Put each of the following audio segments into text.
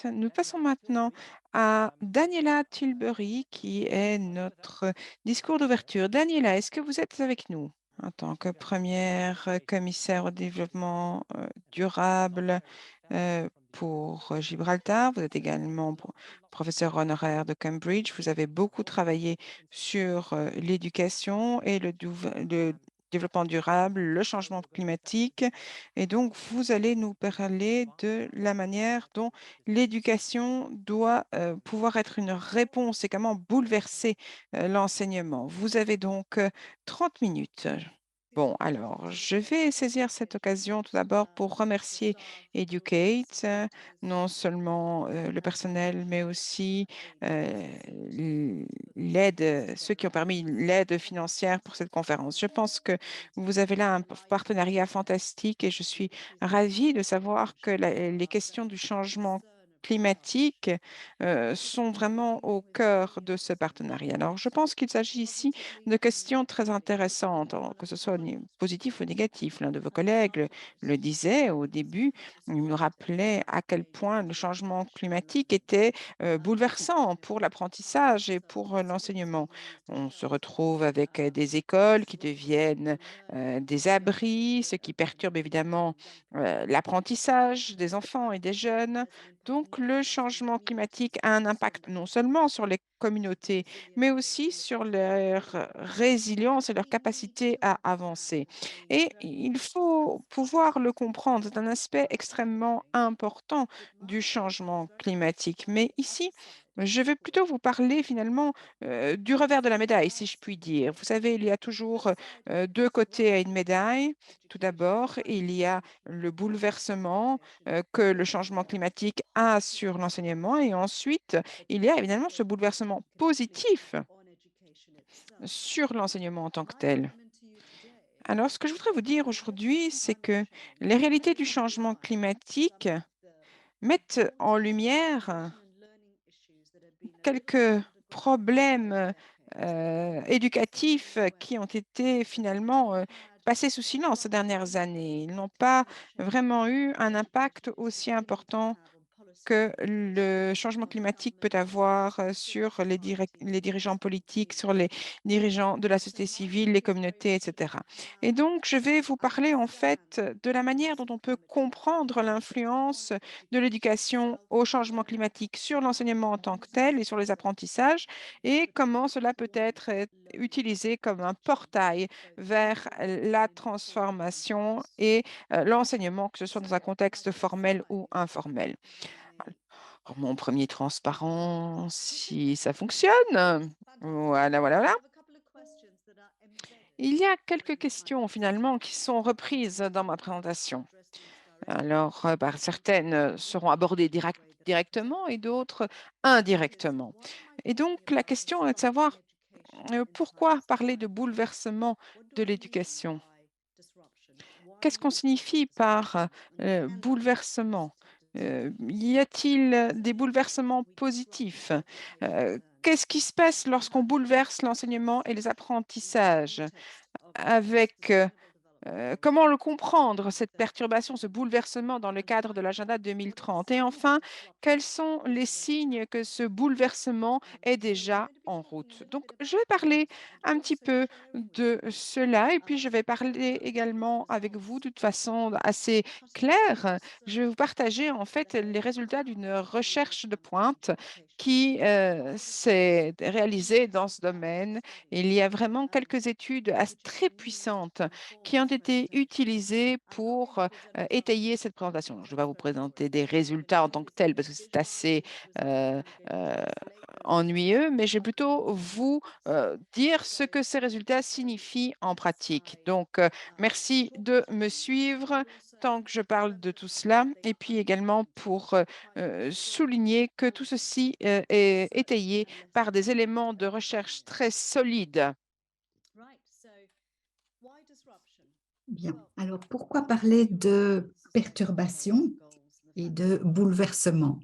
Nous passons maintenant à Daniela Tilbury, qui est notre discours d'ouverture. Daniela, est-ce que vous êtes avec nous en tant que première commissaire au développement durable pour Gibraltar? Vous êtes également professeur honoraire de Cambridge. Vous avez beaucoup travaillé sur l'éducation et le développement durable, le changement climatique. Et donc, vous allez nous parler de la manière dont l'éducation doit pouvoir être une réponse et comment bouleverser l'enseignement. Vous avez donc 30 minutes. Bon, alors, je vais saisir cette occasion tout d'abord pour remercier Educate, non seulement le personnel, mais aussi l'aide, ceux qui ont permis l'aide financière pour cette conférence. Je pense que vous avez là un partenariat fantastique et je suis ravie de savoir que les questions du changement climatique sont vraiment au cœur de ce partenariat. Alors, je pense qu'il s'agit ici de questions très intéressantes, que ce soit positif ou négatif. L'un de vos collègues le disait au début, il me rappelait à quel point le changement climatique était bouleversant pour l'apprentissage et pour l'enseignement. On se retrouve avec des écoles qui deviennent des abris, ce qui perturbe évidemment l'apprentissage des enfants et des jeunes. Donc, le changement climatique a un impact non seulement sur les communautés, mais aussi sur leur résilience et leur capacité à avancer. Et il faut pouvoir le comprendre. C'est un aspect extrêmement important du changement climatique. Mais ici, je vais plutôt vous parler finalement du revers de la médaille, si je puis dire. Vous savez, il y a toujours deux côtés à une médaille. Tout d'abord, il y a le bouleversement que le changement climatique a sur l'enseignement. Et ensuite, il y a évidemment ce bouleversement positif sur l'enseignement en tant que tel. Alors, ce que je voudrais vous dire aujourd'hui, c'est que les réalités du changement climatique mettent en lumière quelques problèmes éducatifs qui ont été finalement passés sous silence ces dernières années. Ils n'ont pas vraiment eu un impact aussi important que le changement climatique peut avoir sur les dirigeants politiques, sur les dirigeants de la société civile, les communautés, etc. Et donc, je vais vous parler en fait de la manière dont on peut comprendre l'influence de l'éducation au changement climatique sur l'enseignement en tant que tel et sur les apprentissages et comment cela peut être utilisé comme un portail vers la transformation et l'enseignement, que ce soit dans un contexte formel ou informel. Alors, mon premier transparent, si ça fonctionne. Voilà, voilà, voilà. Il y a quelques questions finalement qui sont reprises dans ma présentation. Alors, certaines seront abordées directement et d'autres indirectement. Et donc, la question est de savoir pourquoi parler de bouleversement de l'éducation? Qu'est-ce qu'on signifie par bouleversement? Y a-t-il des bouleversements positifs? Qu'est-ce qui se passe lorsqu'on bouleverse l'enseignement et les apprentissages avec comment le comprendre, cette perturbation, ce bouleversement dans le cadre de l'agenda 2030? Et enfin, quels sont les signes que ce bouleversement est déjà en route? Donc, je vais parler un petit peu de cela et puis je vais parler également avec vous de toute façon assez claire. Je vais vous partager en fait les résultats d'une recherche de pointe qui s'est réalisée dans ce domaine. Il y a vraiment quelques études très puissantes qui ont été utilisés pour étayer cette présentation. Je ne vais pas vous présenter des résultats en tant que tels parce que c'est assez euh, euh, ennuyeux, mais je vais plutôt vous dire ce que ces résultats signifient en pratique. Donc, merci de me suivre tant que je parle de tout cela, et puis également pour souligner que tout ceci est étayé par des éléments de recherche très solides. Bien. Alors, pourquoi parler de perturbation et de bouleversement?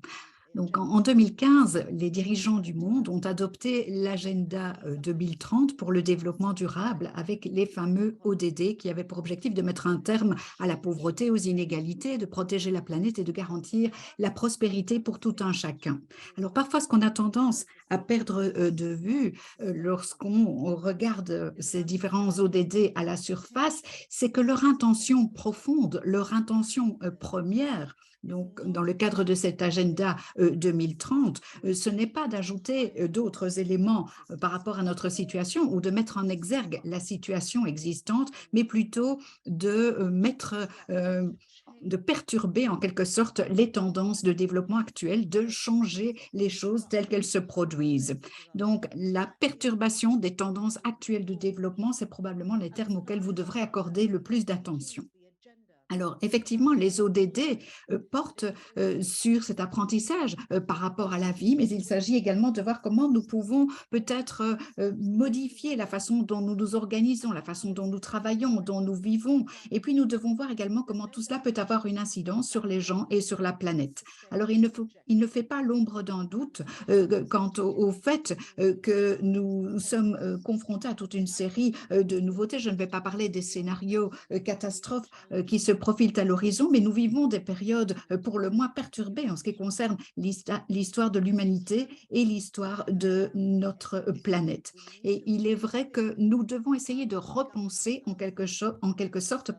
Donc, en 2015, les dirigeants du monde ont adopté l'agenda 2030 pour le développement durable avec les fameux ODD qui avaient pour objectif de mettre un terme à la pauvreté, aux inégalités, de protéger la planète et de garantir la prospérité pour tout un chacun. Alors, parfois, ce qu'on a tendance à perdre de vue lorsqu'on regarde ces différents ODD à la surface, c'est que leur intention profonde, leur intention première, donc, dans le cadre de cet agenda 2030, ce n'est pas d'ajouter d'autres éléments par rapport à notre situation ou de mettre en exergue la situation existante, mais plutôt de de perturber en quelque sorte les tendances de développement actuelles, de changer les choses telles qu'elles se produisent. Donc, la perturbation des tendances actuelles de développement, c'est probablement les termes auxquels vous devrez accorder le plus d'attention. Alors, effectivement, les ODD portent sur cet apprentissage par rapport à la vie, mais il s'agit également de voir comment nous pouvons peut-être modifier la façon dont nous nous organisons, la façon dont nous travaillons, dont nous vivons. Et puis, nous devons voir également comment tout cela peut avoir une incidence sur les gens et sur la planète. Alors, il ne fait pas l'ombre d'un doute quant au fait que nous sommes confrontés à toute une série de nouveautés. Je ne vais pas parler des scénarios catastrophes qui se profilent à l'horizon, mais nous vivons des périodes pour le moins perturbées en ce qui concerne l'histoire de l'humanité et l'histoire de notre planète. Et il est vrai que nous devons essayer de repenser en quelque sorte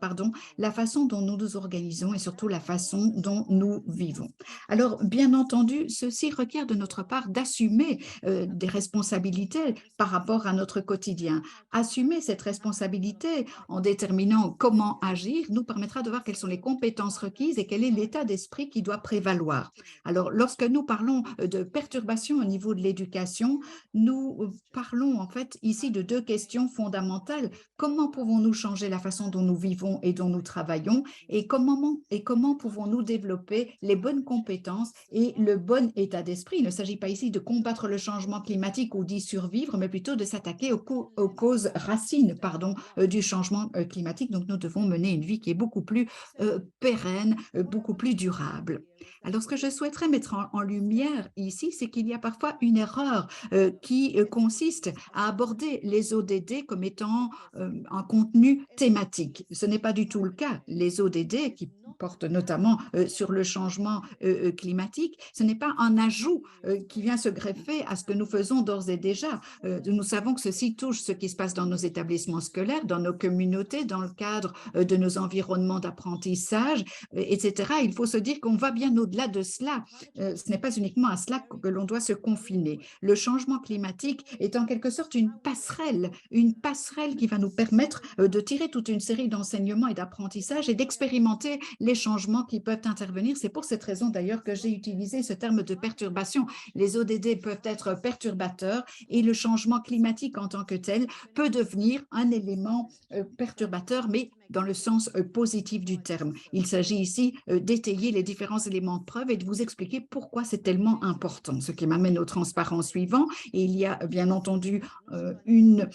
la façon dont nous nous organisons et surtout la façon dont nous vivons. Alors, bien entendu, ceci requiert de notre part d'assumer des responsabilités par rapport à notre quotidien. Assumer cette responsabilité en déterminant comment agir nous permettra de voir quelles sont les compétences requises et quel est l'état d'esprit qui doit prévaloir. Alors, lorsque nous parlons de perturbations au niveau de l'éducation, nous parlons en fait ici de deux questions fondamentales. Comment pouvons-nous changer la façon dont nous vivons et dont nous travaillons et comment pouvons-nous développer les bonnes compétences et le bon état d'esprit? Il ne s'agit pas ici de combattre le changement climatique ou d'y survivre, mais plutôt de s'attaquer aux causes racines du changement climatique. Donc, nous devons mener une vie qui est beaucoup plus pérenne, beaucoup plus durable. Alors, ce que je souhaiterais mettre en lumière ici, c'est qu'il y a parfois une erreur qui consiste à aborder les ODD comme étant un contenu thématique. Ce n'est pas du tout le cas. Les ODD, qui portent notamment sur le changement climatique, ce n'est pas un ajout qui vient se greffer à ce que nous faisons d'ores et déjà. Nous savons que ceci touche ce qui se passe dans nos établissements scolaires, dans nos communautés, dans le cadre de nos environnements d'apprentissage, etc. Il faut se dire qu'on va bien au-delà de cela. Ce n'est pas uniquement à cela que l'on doit se confiner. Le changement climatique est en quelque sorte une passerelle qui va nous permettre de tirer toute une série d'enseignements et d'apprentissages et d'expérimenter les changements qui peuvent intervenir. C'est pour cette raison d'ailleurs que j'ai utilisé ce terme de perturbation. Les ODD peuvent être perturbateurs et le changement climatique en tant que tel peut devenir un élément perturbateur, mais dans le sens positif du terme. Il s'agit ici d'étayer les différents éléments de preuve et de vous expliquer pourquoi c'est tellement important. Ce qui m'amène au transparent suivant. Et il y a bien entendu une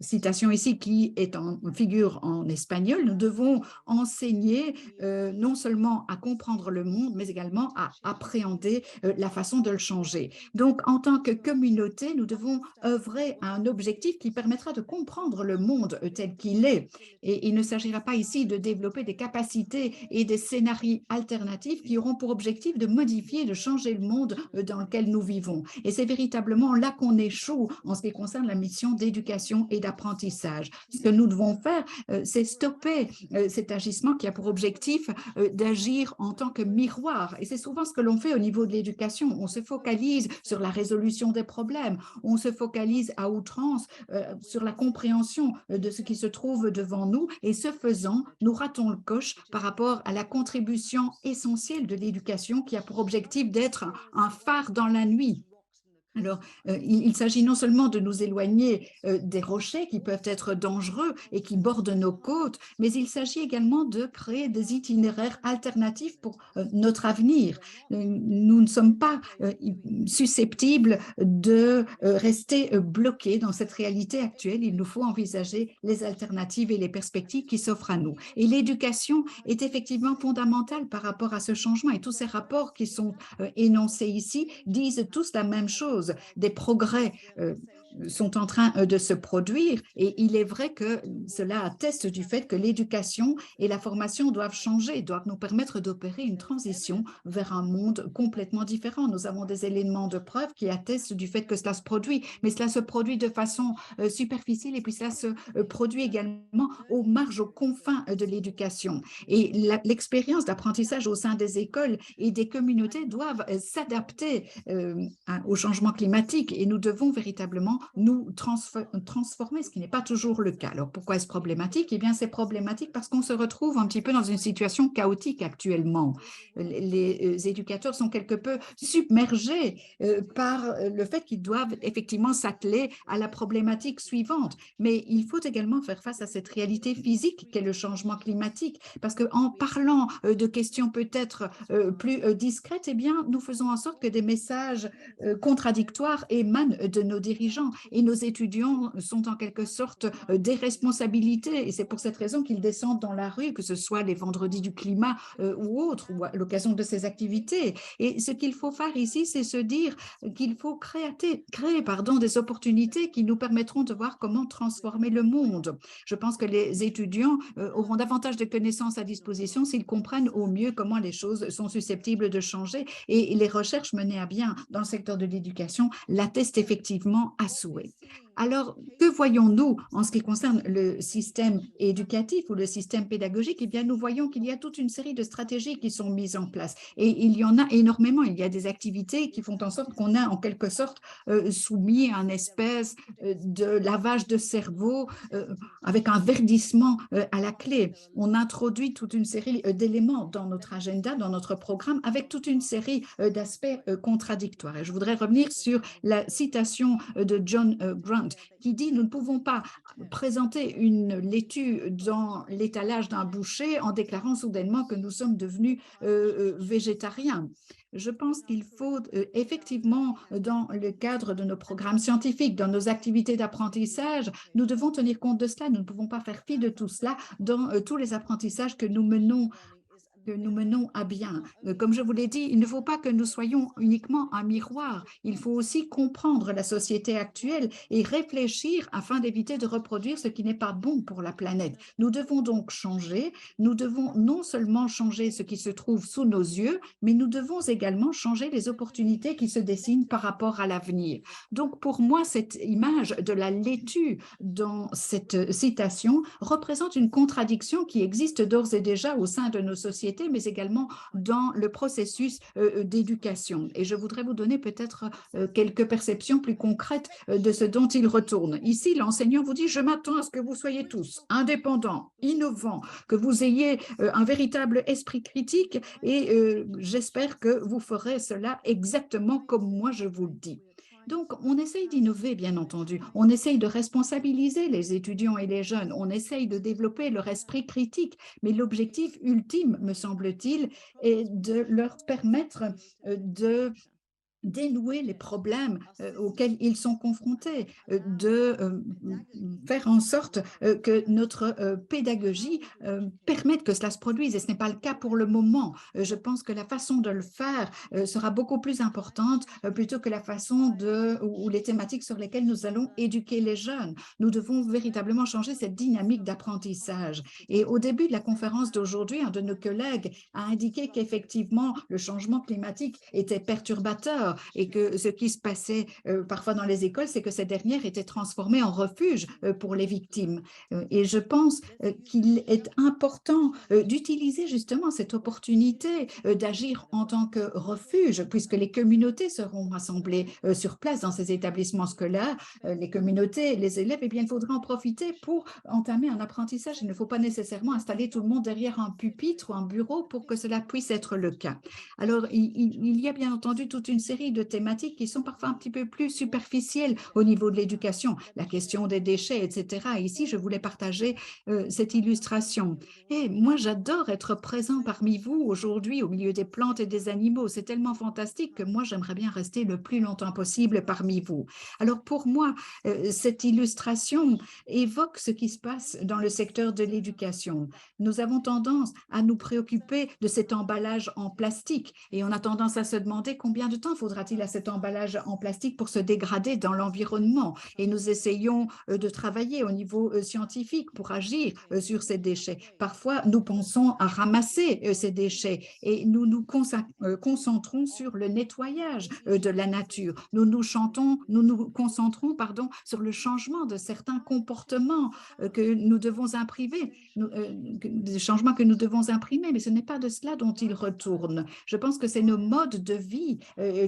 citation ici qui est en figure en espagnol. Nous devons enseigner non seulement à comprendre le monde, mais également à appréhender la façon de le changer. Donc, en tant que communauté, nous devons œuvrer à un objectif qui permettra de comprendre le monde tel qu'il est. Et il ne s'agira pas ici de développer des capacités et des scénarios alternatifs qui auront pour objectif de modifier, de changer le monde dans lequel nous vivons. Et c'est véritablement là qu'on échoue en ce qui concerne la mission d'éducation et d'apprentissage. Ce que nous devons faire, c'est stopper cet agissement qui a pour objectif d'agir en tant que miroir. Et c'est souvent ce que l'on fait au niveau de l'éducation. On se focalise sur la résolution des problèmes, on se focalise à outrance sur la compréhension de ce qui se trouve devant nous et ce faisant, nous ratons le coche par rapport à la contribution essentielle de l'éducation qui a pour objectif d'être un phare dans la nuit. Alors, il s'agit non seulement de nous éloigner des rochers qui peuvent être dangereux et qui bordent nos côtes, mais il s'agit également de créer des itinéraires alternatifs pour notre avenir. Nous ne sommes pas susceptibles de rester bloqués dans cette réalité actuelle. Il nous faut envisager les alternatives et les perspectives qui s'offrent à nous. Et l'éducation est effectivement fondamentale par rapport à ce changement. Et tous ces rapports qui sont énoncés ici disent tous la même chose. Des progrès sont en train de se produire et il est vrai que cela atteste du fait que l'éducation et la formation doivent changer, doivent nous permettre d'opérer une transition vers un monde complètement différent. Nous avons des éléments de preuve qui attestent du fait que cela se produit, mais cela se produit de façon superficielle et puis cela se produit également aux marges, aux confins de l'éducation. Et l'expérience d'apprentissage au sein des écoles et des communautés doivent s'adapter au changement climatique et nous devons véritablement nous transformer, ce qui n'est pas toujours le cas. Alors pourquoi est-ce problématique? Eh bien c'est problématique parce qu'on se retrouve un petit peu dans une situation chaotique actuellement. Les éducateurs sont quelque peu submergés par le fait qu'ils doivent effectivement s'atteler à la problématique suivante. Mais il faut également faire face à cette réalité physique qu'est le changement climatique, parce qu'en parlant de questions peut-être plus discrètes, eh bien, nous faisons en sorte que des messages contradictoires émanent de nos dirigeants et nos étudiants sont en quelque sorte des responsabilités et c'est pour cette raison qu'ils descendent dans la rue, que ce soit les vendredis du climat ou autres, ou à l'occasion de ces activités. Et ce qu'il faut faire ici, c'est se dire qu'il faut créer des opportunités qui nous permettront de voir comment transformer le monde. Je pense que les étudiants auront davantage de connaissances à disposition s'ils comprennent au mieux comment les choses sont susceptibles de changer et les recherches menées à bien dans le secteur de l'éducation l'attestent effectivement à souhait. Alors, que voyons-nous en ce qui concerne le système éducatif ou le système pédagogique? Eh bien, nous voyons qu'il y a toute une série de stratégies qui sont mises en place et il y en a énormément. Il y a des activités qui font en sorte qu'on a en quelque sorte soumis à une espèce de lavage de cerveau avec un verdissement à la clé. On introduit toute une série d'éléments dans notre agenda, dans notre programme, avec toute une série d'aspects contradictoires. Et je voudrais revenir sur la citation de John Grant qui dit « Nous ne pouvons pas présenter une laitue dans l'étalage d'un boucher en déclarant soudainement que nous sommes devenus végétariens ». Je pense qu'il faut effectivement, dans le cadre de nos programmes scientifiques, dans nos activités d'apprentissage, nous devons tenir compte de cela. Nous ne pouvons pas faire fi de tout cela dans tous les apprentissages que nous menons à bien. Comme je vous l'ai dit, il ne faut pas que nous soyons uniquement un miroir. Il faut aussi comprendre la société actuelle et réfléchir afin d'éviter de reproduire ce qui n'est pas bon pour la planète. Nous devons donc changer. Nous devons non seulement changer ce qui se trouve sous nos yeux, mais nous devons également changer les opportunités qui se dessinent par rapport à l'avenir. Donc, pour moi, cette image de la laitue dans cette citation représente une contradiction qui existe d'ores et déjà au sein de nos sociétés, mais également dans le processus d'éducation. Et je voudrais vous donner peut-être quelques perceptions plus concrètes de ce dont il retourne. Ici, l'enseignant vous dit « Je m'attends à ce que vous soyez tous indépendants, innovants, que vous ayez un véritable esprit critique et j'espère que vous ferez cela exactement comme moi je vous le dis. » Donc, on essaye d'innover, bien entendu. On essaye de responsabiliser les étudiants et les jeunes. On essaye de développer leur esprit critique. Mais l'objectif ultime, me semble-t-il, est de leur permettre de dénouer les problèmes auxquels ils sont confrontés, de faire en sorte que notre pédagogie permette que cela se produise. Et ce n'est pas le cas pour le moment. Je pense que la façon de le faire sera beaucoup plus importante plutôt que la façon ou les thématiques sur lesquelles nous allons éduquer les jeunes. Nous devons véritablement changer cette dynamique d'apprentissage. Et au début de la conférence d'aujourd'hui, un de nos collègues a indiqué qu'effectivement, le changement climatique était perturbateur et que ce qui se passait parfois dans les écoles, c'est que ces dernières étaient transformées en refuge pour les victimes. Et je pense qu'il est important d'utiliser justement cette opportunité d'agir en tant que refuge, puisque les communautés seront rassemblées sur place dans ces établissements scolaires, les communautés, les élèves, eh bien, il faudra en profiter pour entamer un apprentissage. Il ne faut pas nécessairement installer tout le monde derrière un pupitre ou un bureau pour que cela puisse être le cas. Alors, il y a bien entendu toute une série série de thématiques qui sont parfois un petit peu plus superficielles au niveau de l'éducation, la question des déchets, etc. Ici, je voulais partager cette illustration. Et moi, j'adore être présent parmi vous aujourd'hui au milieu des plantes et des animaux. C'est tellement fantastique que moi, j'aimerais bien rester le plus longtemps possible parmi vous. Alors pour moi, cette illustration évoque ce qui se passe dans le secteur de l'éducation. Nous avons tendance à nous préoccuper de cet emballage en plastique et on a tendance à se demander combien de temps faudra-t-il à cet emballage en plastique pour se dégrader dans l'environnement. Et nous essayons de travailler au niveau scientifique pour agir sur ces déchets. Parfois, nous pensons à ramasser ces déchets et nous nous concentrons sur le nettoyage de la nature. Nous nous concentrons sur le changement de certains comportements que nous devons imprimer, des changements que nous devons imprimer, mais ce n'est pas de cela dont il retourne. Je pense que c'est nos modes de vie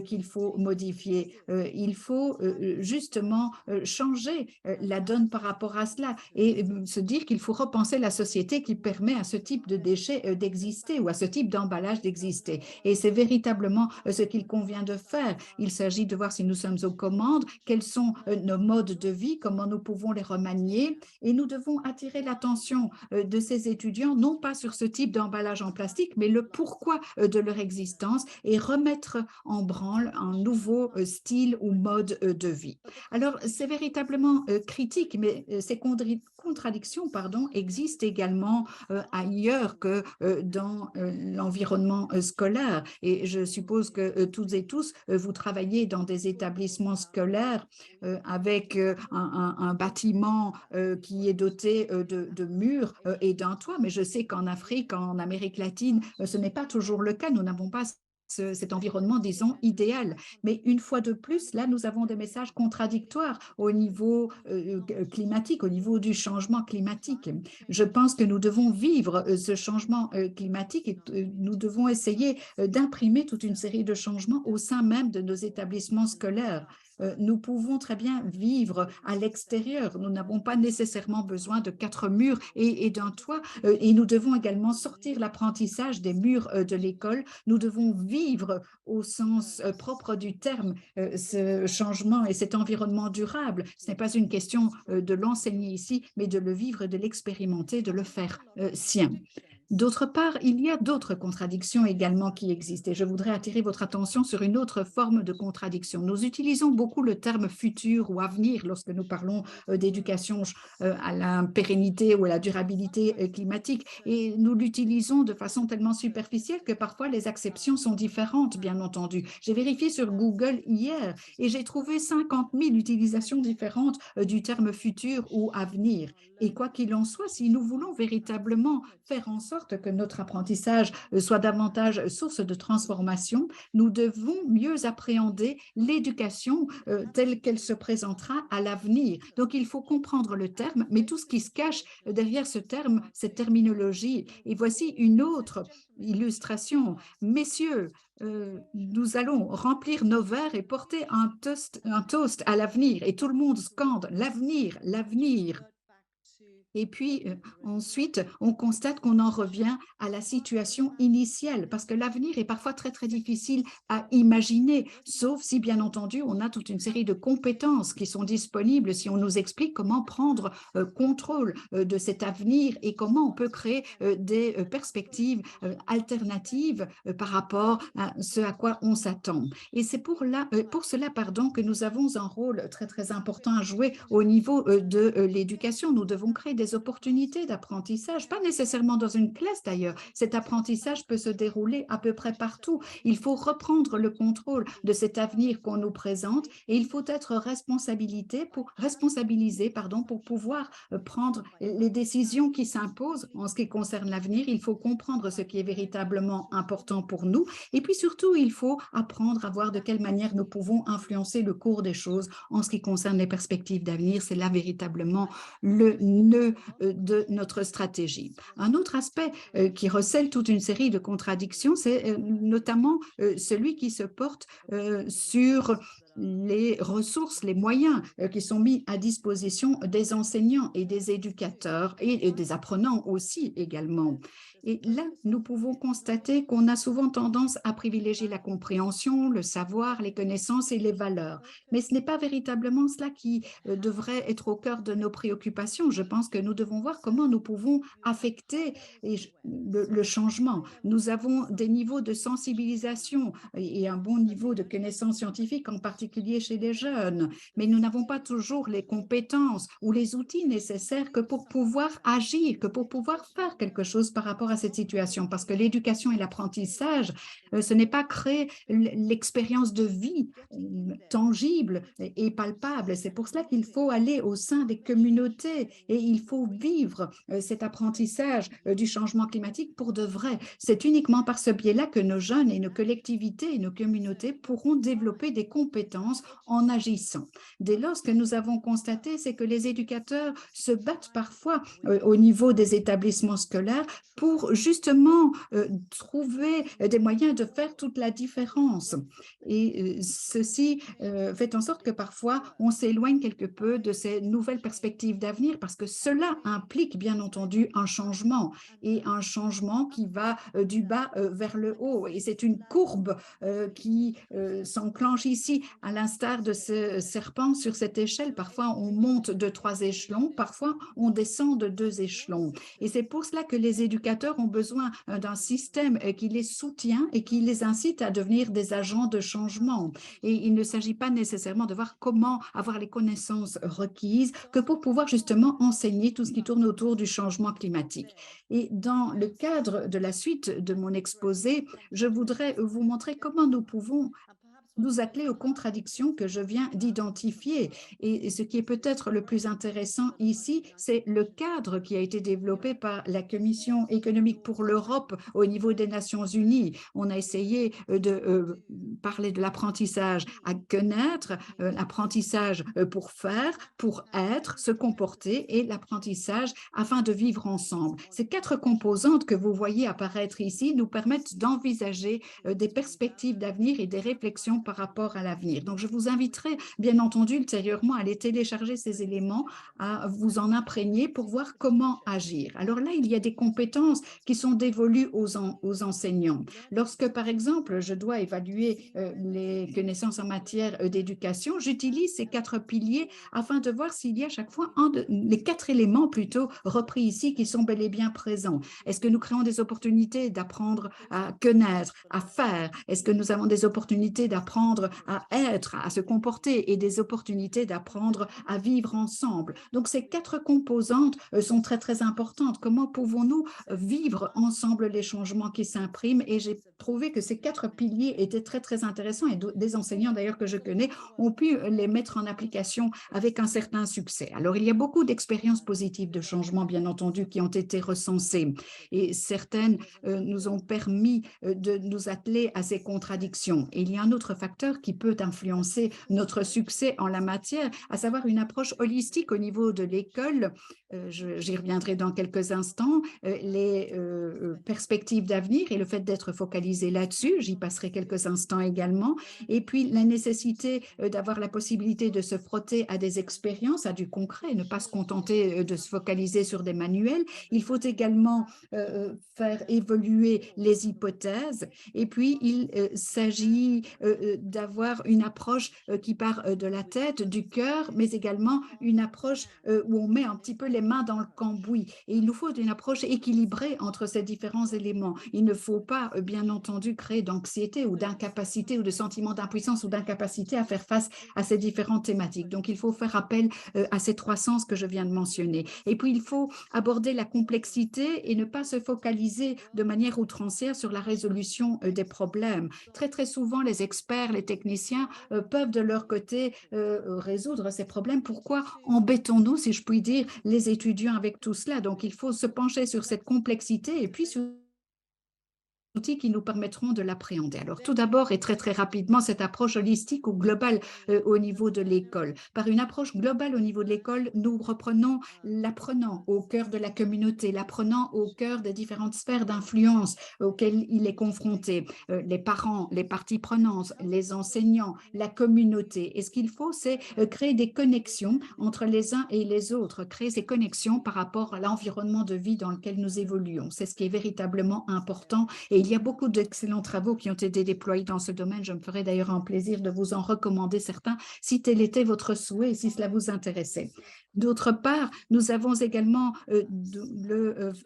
qu'il faut modifier. Il faut justement changer la donne par rapport à cela et se dire qu'il faut repenser la société qui permet à ce type de déchets d'exister ou à ce type d'emballage d'exister. Et c'est véritablement ce qu'il convient de faire. Il s'agit de voir si nous sommes aux commandes, quels sont nos modes de vie, comment nous pouvons les remanier. Et nous devons attirer l'attention de ces étudiants, non pas sur ce type d'emballage en plastique, mais le pourquoi de leur existence et remettre en branle un nouveau style ou mode de vie. Alors, c'est véritablement critique, mais ces contradictions existent également ailleurs que dans l'environnement scolaire. Et je suppose que toutes et tous, vous travaillez dans des établissements scolaires avec un bâtiment qui est doté de murs et d'un toit. Mais je sais qu'en Afrique, en Amérique latine, ce n'est pas toujours le cas. Nous n'avons pas cet environnement, disons, idéal. Mais une fois de plus, là, nous avons des messages contradictoires au niveau climatique, au niveau du changement climatique. Je pense que nous devons vivre ce changement climatique et nous devons essayer d'imprimer toute une série de changements au sein même de nos établissements scolaires. Nous pouvons très bien vivre à l'extérieur. Nous n'avons pas nécessairement besoin de 4 murs et d'un toit. Et nous devons également sortir l'apprentissage des murs de l'école. Nous devons vivre au sens propre du terme ce changement et cet environnement durable. Ce n'est pas une question de l'enseigner ici, mais de le vivre, de l'expérimenter, de le faire sien. D'autre part, il y a d'autres contradictions également qui existent et je voudrais attirer votre attention sur une autre forme de contradiction. Nous utilisons beaucoup le terme futur ou avenir lorsque nous parlons d'éducation à la pérennité ou à la durabilité climatique et nous l'utilisons de façon tellement superficielle que parfois les acceptions sont différentes, bien entendu. J'ai vérifié sur Google hier et j'ai trouvé 50 000 utilisations différentes du terme futur ou avenir. Et quoi qu'il en soit, si nous voulons véritablement faire en sorte que notre apprentissage soit davantage source de transformation, nous devons mieux appréhender l'éducation telle qu'elle se présentera à l'avenir. Donc, il faut comprendre le terme, mais tout ce qui se cache derrière ce terme, cette terminologie. Et voici une autre illustration. Messieurs, nous allons remplir nos verres et porter un toast à l'avenir. Et tout le monde scande l'avenir, l'avenir. Et puis ensuite, on constate qu'on en revient à la situation initiale parce que l'avenir est parfois très, très difficile à imaginer, sauf si, bien entendu, on a toute une série de compétences qui sont disponibles si on nous explique comment prendre contrôle de cet avenir et comment on peut créer des perspectives alternatives par rapport à ce à quoi on s'attend. Et c'est pour cela que nous avons un rôle très, très important à jouer au niveau de l'éducation. Nous devons créer des opportunités d'apprentissage, pas nécessairement dans une classe d'ailleurs. Cet apprentissage peut se dérouler à peu près partout. Il faut reprendre le contrôle de cet avenir qu'on nous présente et il faut être responsabilisé pour pouvoir prendre les décisions qui s'imposent en ce qui concerne l'avenir. Il faut comprendre ce qui est véritablement important pour nous et puis surtout, il faut apprendre à voir de quelle manière nous pouvons influencer le cours des choses en ce qui concerne les perspectives d'avenir. C'est là véritablement le nœud de notre stratégie. Un autre aspect qui recèle toute une série de contradictions, c'est notamment celui qui se porte sur les ressources, les moyens qui sont mis à disposition des enseignants et des éducateurs et des apprenants aussi également. Et là, nous pouvons constater qu'on a souvent tendance à privilégier la compréhension, le savoir, les connaissances et les valeurs. Mais ce n'est pas véritablement cela qui devrait être au cœur de nos préoccupations. Je pense que nous devons voir comment nous pouvons affecter le changement. Nous avons des niveaux de sensibilisation et un bon niveau de connaissances scientifiques, en particulier chez les jeunes, mais nous n'avons pas toujours les compétences ou les outils nécessaires que pour pouvoir agir, que pour pouvoir faire quelque chose par rapport à cette situation, parce que l'éducation et l'apprentissage, ce n'est pas créer l'expérience de vie tangible et palpable. C'est pour cela qu'il faut aller au sein des communautés et il faut vivre cet apprentissage du changement climatique pour de vrai. C'est uniquement par ce biais-là que nos jeunes et nos collectivités et nos communautés pourront développer des compétences en agissant. Dès lors, ce que nous avons constaté, c'est que les éducateurs se battent parfois au niveau des établissements scolaires pour justement trouver des moyens de faire toute la différence. Et ceci fait en sorte que parfois on s'éloigne quelque peu de ces nouvelles perspectives d'avenir parce que cela implique bien entendu un changement et un changement qui va du bas vers le haut. Et c'est une courbe qui s'enclenche ici, à l'instar de ce serpent sur cette échelle. Parfois, on monte de 3 échelons, parfois, on descend de 2 échelons. Et c'est pour cela que les éducateurs ont besoin d'un système qui les soutient et qui les incite à devenir des agents de changement. Et il ne s'agit pas nécessairement de voir comment avoir les connaissances requises que pour pouvoir justement enseigner tout ce qui tourne autour du changement climatique. Et dans le cadre de la suite de mon exposé, je voudrais vous montrer comment nous pouvons nous atteler aux contradictions que je viens d'identifier. Et ce qui est peut-être le plus intéressant ici, c'est le cadre qui a été développé par la Commission économique pour l'Europe au niveau des Nations Unies. On a essayé de parler de l'apprentissage à connaître, l'apprentissage pour faire, pour être, se comporter et l'apprentissage afin de vivre ensemble. Ces 4 composantes que vous voyez apparaître ici nous permettent d'envisager des perspectives d'avenir et des réflexions par rapport à l'avenir. Donc, je vous inviterai, bien entendu, ultérieurement à aller télécharger ces éléments, à vous en imprégner pour voir comment agir. Alors là, il y a des compétences qui sont dévolues aux enseignants. Lorsque, par exemple, je dois évaluer les connaissances en matière d'éducation, j'utilise ces 4 piliers afin de voir s'il y a à chaque fois les 4 éléments plutôt repris ici qui sont bel et bien présents. Est-ce que nous créons des opportunités d'apprendre à connaître, à faire? Est-ce que nous avons des opportunités d'apprendre à être, à se comporter et des opportunités d'apprendre à vivre ensemble? Donc, ces 4 composantes sont très, très importantes. Comment pouvons-nous vivre ensemble les changements qui s'impriment? Et j'ai trouvé que ces 4 piliers étaient très, très intéressants et des enseignants d'ailleurs que je connais ont pu les mettre en application avec un certain succès. Alors, il y a beaucoup d'expériences positives de changement, bien entendu, qui ont été recensées et certaines nous ont permis de nous atteler à ces contradictions. Et il y a un autre facteur qui peut influencer notre succès en la matière, à savoir une approche holistique au niveau de l'école. J'y reviendrai dans quelques instants. Les perspectives d'avenir et le fait d'être focalisé là-dessus, j'y passerai quelques instants également. Et puis, la nécessité d'avoir la possibilité de se frotter à des expériences, à du concret, ne pas se contenter de se focaliser sur des manuels. Il faut également faire évoluer les hypothèses. Et puis, il s'agit d'avoir une approche qui part de la tête, du cœur, mais également une approche où on met un petit peu les mains dans le cambouis. Et il nous faut une approche équilibrée entre ces différents éléments. Il ne faut pas, bien entendu, créer d'anxiété ou d'incapacité ou de sentiment d'impuissance ou d'incapacité à faire face à ces différentes thématiques. Donc, il faut faire appel à ces 3 sens que je viens de mentionner. Et puis, il faut aborder la complexité et ne pas se focaliser de manière outrancière sur la résolution des problèmes. Très, très souvent, les experts, les techniciens peuvent de leur côté résoudre ces problèmes. Pourquoi embêtons-nous, si je puis dire, les étudiants avec tout cela? Donc, il faut se pencher sur cette complexité et puis sur outils qui nous permettront de l'appréhender. Alors tout d'abord et très très rapidement, cette approche holistique ou globale au niveau de l'école. Par une approche globale au niveau de l'école, nous reprenons l'apprenant au cœur de la communauté, l'apprenant au cœur des différentes sphères d'influence auxquelles il est confronté, les parents, les parties prenantes, les enseignants, la communauté. Et ce qu'il faut, c'est créer des connexions entre les uns et les autres, créer ces connexions par rapport à l'environnement de vie dans lequel nous évoluons. C'est ce qui est véritablement important et il y a beaucoup d'excellents travaux qui ont été déployés dans ce domaine. Je me ferai d'ailleurs un plaisir de vous en recommander certains si tel était votre souhait et si cela vous intéressait. D'autre part, nous avons également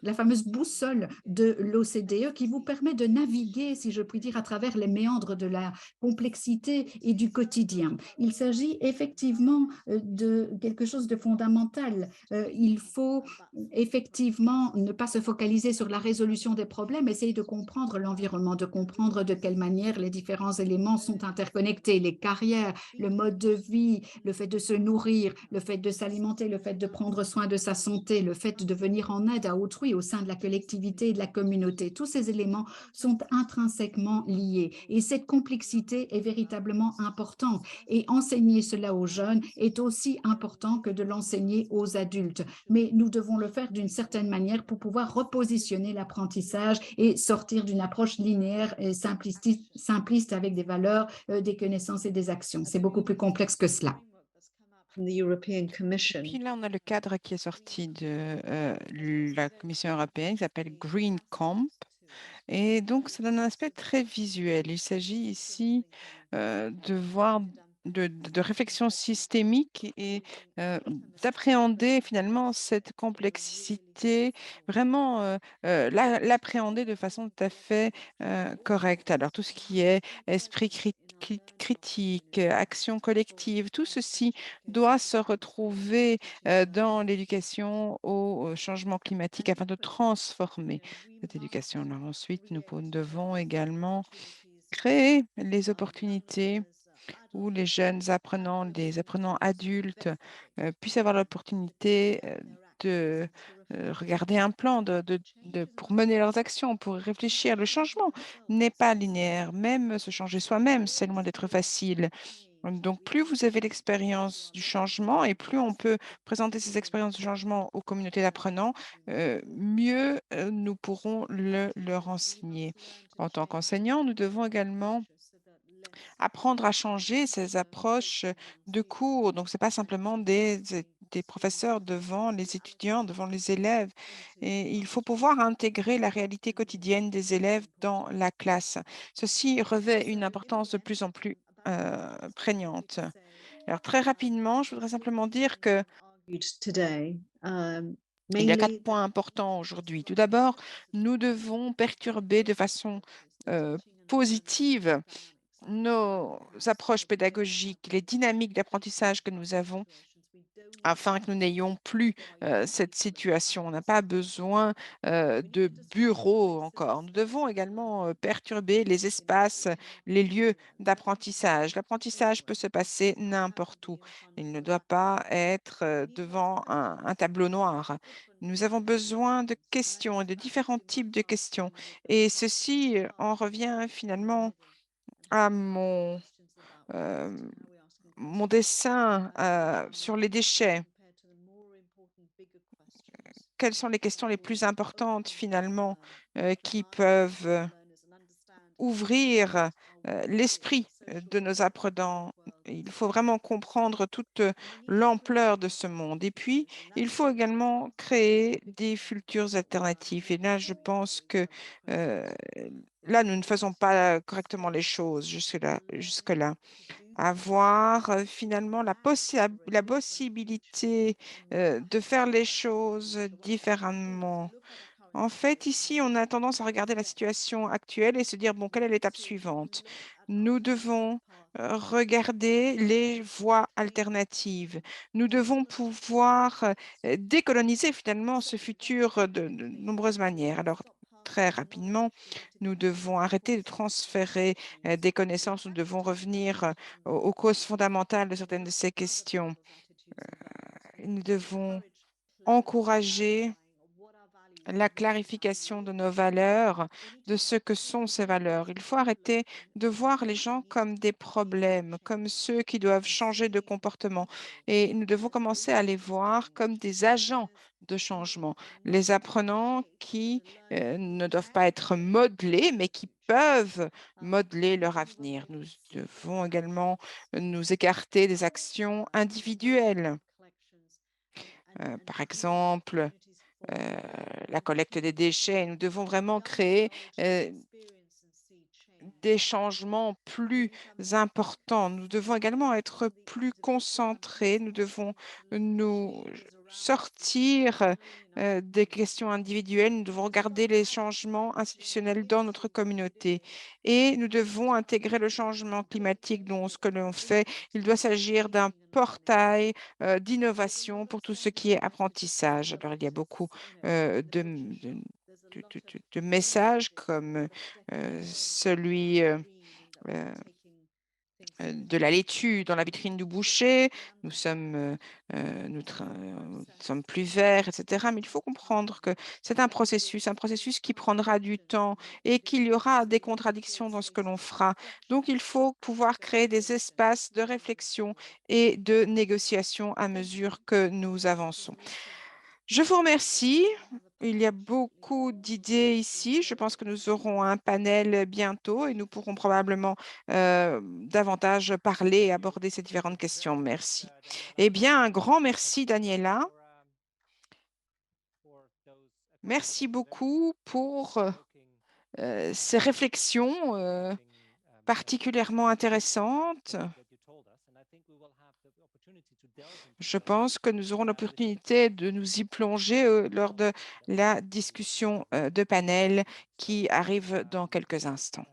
la fameuse boussole de l'OCDE qui vous permet de naviguer, si je puis dire, à travers les méandres de la complexité et du quotidien. Il s'agit effectivement de quelque chose de fondamental. Il faut effectivement ne pas se focaliser sur la résolution des problèmes, essayer de comprendre l'environnement, de comprendre de quelle manière les différents éléments sont interconnectés, les carrières, le mode de vie, le fait de se nourrir, le fait de s'alimenter, le fait de prendre soin de sa santé, le fait de venir en aide à autrui au sein de la collectivité et de la communauté. Tous ces éléments sont intrinsèquement liés et cette complexité est véritablement importante et enseigner cela aux jeunes est aussi important que de l'enseigner aux adultes. Mais nous devons le faire d'une certaine manière pour pouvoir repositionner l'apprentissage et sortir d'une approche linéaire et simpliste avec des valeurs, des connaissances et des actions. C'est beaucoup plus complexe que cela. Et puis là, on a le cadre qui est sorti de la Commission européenne, qui s'appelle Green Camp. Et donc, ça donne un aspect très visuel. Il s'agit ici de voir de réflexion systémique et d'appréhender finalement cette complexité, vraiment l'appréhender de façon tout à fait correcte. Alors, tout ce qui est esprit critique, action collective, tout ceci doit se retrouver dans l'éducation au changement climatique afin de transformer cette éducation. Alors ensuite, nous devons également créer les opportunités où les jeunes apprenants, les apprenants adultes puissent avoir l'opportunité de regarder un plan pour mener leurs actions, pour réfléchir. Le changement n'est pas linéaire. Même se changer soi-même, c'est loin d'être facile. Donc, plus vous avez l'expérience du changement et plus on peut présenter ces expériences de changement aux communautés d'apprenants, mieux nous pourrons leur enseigner. En tant qu'enseignants, nous devons également apprendre à changer ces approches de cours. Donc, ce n'est pas simplement des professeurs devant les étudiants, devant les élèves. Et il faut pouvoir intégrer la réalité quotidienne des élèves dans la classe. Ceci revêt une importance de plus en plus prégnante. Alors, très rapidement, je voudrais simplement dire que il y a 4 points importants aujourd'hui. Tout d'abord, nous devons perturber de façon euh, positive nos approches pédagogiques, les dynamiques d'apprentissage que nous avons afin que nous n'ayons plus cette situation. On n'a pas besoin de bureaux encore. Nous devons également perturber les espaces, les lieux d'apprentissage. L'apprentissage peut se passer n'importe où. Il ne doit pas être devant un tableau noir. Nous avons besoin de questions et de différents types de questions. Et ceci en revient finalement à euh, mon dessin sur les déchets. Quelles sont les questions les plus importantes finalement qui peuvent ouvrir l'esprit de nos apprenants. Il faut vraiment comprendre toute l'ampleur de ce monde. Et puis, il faut également créer des futures alternatives. Et là, je pense que euh, là, nous ne faisons pas correctement les choses jusque-là. Avoir finalement la possibilité de faire les choses différemment. En fait, ici, on a tendance à regarder la situation actuelle et se dire, bon, quelle est l'étape suivante? Nous devons regarder les voies alternatives. Nous devons pouvoir décoloniser finalement ce futur de nombreuses manières. Alors, très rapidement, nous devons arrêter de transférer des connaissances. Nous devons revenir aux causes fondamentales de certaines de ces questions. Nous devons encourager la clarification de nos valeurs, de ce que sont ces valeurs. Il faut arrêter de voir les gens comme des problèmes, comme ceux qui doivent changer de comportement. Et nous devons commencer à les voir comme des agents de changement, les apprenants qui ne doivent pas être modelés, mais qui peuvent modeler leur avenir. Nous devons également nous écarter des actions individuelles. Par exemple, heu, la collecte des déchets. Nous devons vraiment créer, heu, des changements plus importants. Nous devons également être plus concentrés. Nous devons nous sortir, des questions individuelles. Nous devons regarder les changements institutionnels dans notre communauté et nous devons intégrer le changement climatique dans ce que l'on fait. Il doit s'agir d'un portail, d'innovation pour tout ce qui est apprentissage. Alors il y a beaucoup, de messages comme, celui, de la laitue dans la vitrine du boucher. Nous sommes, nous sommes plus verts et cetera. Mais il faut comprendre que c'est un processus qui prendra du temps et qu'il y aura des contradictions dans ce que l'on fera. Donc il faut pouvoir créer des espaces de réflexion et de négociation à mesure que nous avançons. Je vous remercie. Il y a beaucoup d'idées ici. Je pense que nous aurons un panel bientôt et nous pourrons probablement davantage parler et aborder ces différentes questions. Merci. Eh bien, un grand merci, Daniela. Merci beaucoup pour ces réflexions particulièrement intéressantes. Je pense que nous aurons l'opportunité de nous y plonger lors de la discussion de panel qui arrive dans quelques instants.